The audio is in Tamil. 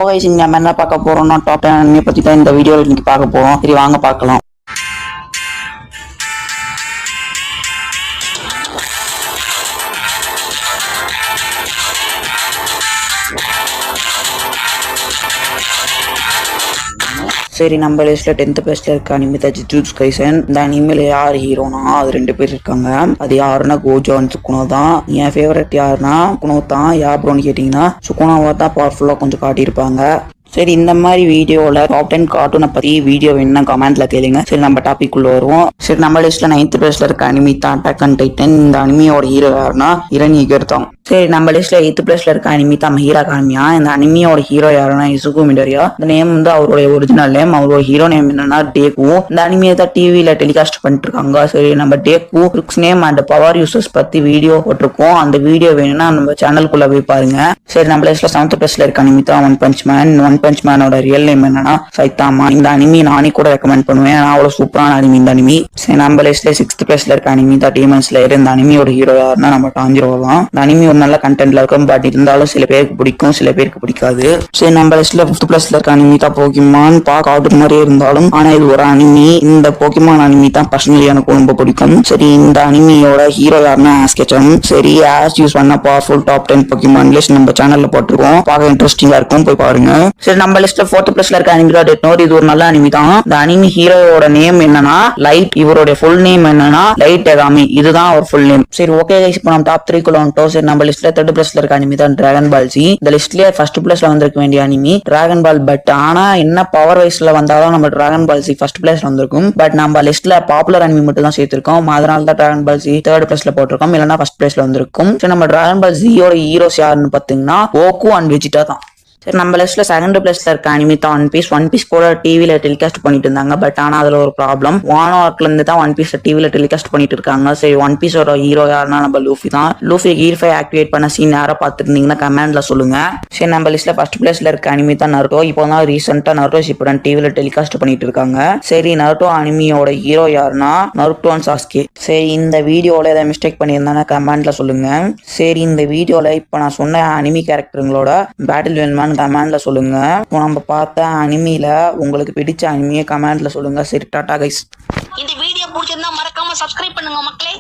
நம்ம என்ன பார்க்க போறோம்னா டாப் 10 அனிமே பத்தி தான் இந்த வீடியோல இன்னைக்கு பார்க்க போறோம். சரி வாங்க பார்க்கலாம். சரி, நம்ம லிஸ்ட்ல 10th பிளேஸ்ல இருக்க அனிமே தான் ஜுஜுட்சு கைசன். இந்த அனிமேல யார் ஹீரோனா அது 2 பேர் இருக்காங்க. அது யாருன்னா கோஜோ அண்ட் சுகுனோ தான். என் ஃபேவரட் யாருன்னா சுகுனோ தான். யாருன்னு கேட்டீங்கன்னா சுகுனோவா தான் பவர்ஃபுல்லா கொஞ்சம் காட்டியிருப்பாங்க. சரி, இந்த மாதிரி வீடியோவில் டாப் 10 கார்ட்டூனை பற்றி வீடியோ வேணும்னா கமெண்ட்ல கேளுங்க. சரி, நம்ம டாபிக் உள்ள வருவோம். சரி, நம்ம லிஸ்ட்ல 9th பிளேஸ்ல இருக்க அனிமி தான் அட்டாக் ஆன் டைட்டன். இந்த அனிமியோட ஹீரோ யாருன்னா இரண் ஈகர் தான். சரி, நம்ம லிஸ்ட்ல 8th பிளேஸ்ல இருக்க அனிமி தான் மெஹிரா அகாடமியா. இந்த அனிமியோட ஹீரோ யாருன்னா இசுகு மிடோரியா. இந்த நேம் வந்து அவருடைய ஒரிஜினல் நேம். அவரோட ஹீரோ நேம் என்னன்னா டேக்கு. இந்த அனிமியை தான் டிவியில டெலிகாஸ்ட் பண்ணிட்டு இருக்காங்க. சரி, நம்ம டேக்கு ருக்ஸ் நேம் அண்ட் பவர் யூசர்ஸ் பத்தி வீடியோ போட்டிருக்கோம். அந்த வீடியோ வேணும்னா நம்ம சேனலுக்குள்ள போய் பாருங்க. சரி, நம்ம லிஸ்ட்ல 7th பிளேஸ்ல இருக்க அனிமி தான் one punch man. One punch மேனோட ரியல் நேம் என்னன்னா சைத்தாமா. இந்த அனிமி நானே கூட ரெக்கமெண்ட் பண்ணுவேன். அவ்வளவு சூப்பரான அனிமி இந்த அனிமி. சரி, நம்ம லிஸ்ட்ல 6th பிளேஸ்ல இருக்க அனிமி தான் டீமன் ஸ்லேயர். இந்த அனிமியோட ஹீரோ யாருன்னா நம்ம டாஞ்சிரோ தான். இந்த அனிமி ஒரு நல்ல கண்டென்ட்ல இருக்கும். பட் இருந்தாலும் சில பேருக்கு பிடிக்கும், சில பேருக்கு பிடிக்காது. சரி, நம்ம லிஸ்ட்ல 5th பிளேஸ்ல இருக்க அனிமி தான் போக்கிமான். கார்ட்டூன் மாதிரியே இருந்தாலும் ஆனா இது ஒரு அனிமி. இந்த போக்கிமான் அனிமி தான் பர்சனலி எனக்கு ரொம்ப பிடிக்கும். சரி, இந்த அனிமியோட ஹீரோ யாருன்னா ஆஸ்கெச்சம். சரி, ஆஸ் யூஸ் பண்ண பவர்ஃபுல் டாப் 10 போக்கிமான் லிஸ்ட் நம்ம சேனல்ல போட்டிருக்கோம். பார்க்க இன்ட்ரெஸ்டிங்கா இருக்கும், போய் பாருங்க. சரி, நம்ம லிஸ்ட்ல 4th பிளேஸ்ல இருக்க அனிமி தான் டெத் நோட். இது ஒரு நல்ல அனிமி தான். இந்த அனிமி ஹீரோவோட நேம் என்னன்னா லைட். இவருடைய ஃபுல் நேம் என்னன்னா லைட் எகாமி. இதுதான் அவர் ஃபுல் நேம். சரி, ஓகே கைஸ், இப்போ நம்ம டாப் 3 குள்ள வந்துட்டோம். சரி, நம்ம லிஸ்ட்ல 3rd பிளேஸ்ல இருக்க அனிமி தான் டிராகன் பால் ஜி. இந்த லிஸ்ட்லயே ஃபர்ஸ்ட் பிளேஸ்ல வந்திருக்க வேண்டிய அனிமி டிராகன் பால். பட் ஆனா என்ன பவர் வைஸ்ல வந்தாலும் நம்ம டிராகன் பால் ஜி ஃபர்ஸ்ட் பிளேஸ்ல வந்திருக்கும். பட் நம்ம லிஸ்ட்ல பாப்புலர் அனிமி மட்டும் தான் சேர்த்திருக்கோம். அதனால தான் டிராகன் பால் ஜி 3rd பிளேஸ்ல போட்டிருக்கோம். இல்லைன்னா ஃபர்ஸ்ட் பிளேஸ்ல வந்திருக்கும். சரி, நம்ம டிராகன் பால் ஜியோட ஹீரோஸ் யாருன்னு பாத்தீங்கன்னா கோகு அண்ட் வெஜிடா தான். சரி, நம்ம லிஸ்ட்ல 2nd பிளேஸ்ல இருக்க அனிமி தான் ஒன் பீஸ். ஒன் பீஸ் கூட டிவில டெலிகாஸ்ட் பண்ணிட்டு இருந்தாங்க. பட் ஆனா அதுல ஒரு ப்ராப்ளம். வானோ ஆர்க்ல இருந்து தான் ஒன் பீஸ் டிவில டெலிகாஸ்ட் பண்ணிட்டு இருக்காங்க. சரி, ஒன் பீஸோட ஹீரோ யாருன்னா நம்ம லூஃபி தான். லூஃபி கீர் 5 ஆக்டிவேட் பண்ண சீன் யாரோ பார்த்துருந்தீங்கன்னா கமெண்ட்ல சொல்லுங்க. சரி, நம்ம லிஸ்ட்ல ஃபர்ஸ்ட் பிளேஸ்ல இருக்க அனிமி தான் நருட்டோ. இப்போ தான் ரீசெண்டா நருட்டோ ஷிப்புடன் டிவில டெலிகாஸ்ட் பண்ணிட்டு இருக்காங்க. சரி, நருட்டோ அனிமியோட ஹீரோ யாருன்னா நருட்டோ அண்ட் சாஸ்கே. சரி, இந்த வீடியோல ஏதாவது மிஸ்டேக் பண்ணியிருந்தாங்கன்னா கமெண்ட்ல சொல்லுங்க. சரி, இந்த வீடியோல இப்போ நான் சொன்ன அனிமி கேரக்டருங்களோட பேட்டில் வேணுமான்னு கமெண்ட்ல சொல்லுங்க. நம்ம பார்த்த அனிமில உங்களுக்கு பிடிச்ச அனிமியை கமெண்ட்ல சொல்லுங்க. சரி, டாடா கைஸ். இந்த வீடியோ பிடிச்சிருந்தா மறக்காம சப்ஸ்கிரைப் பண்ணுங்க மக்களே.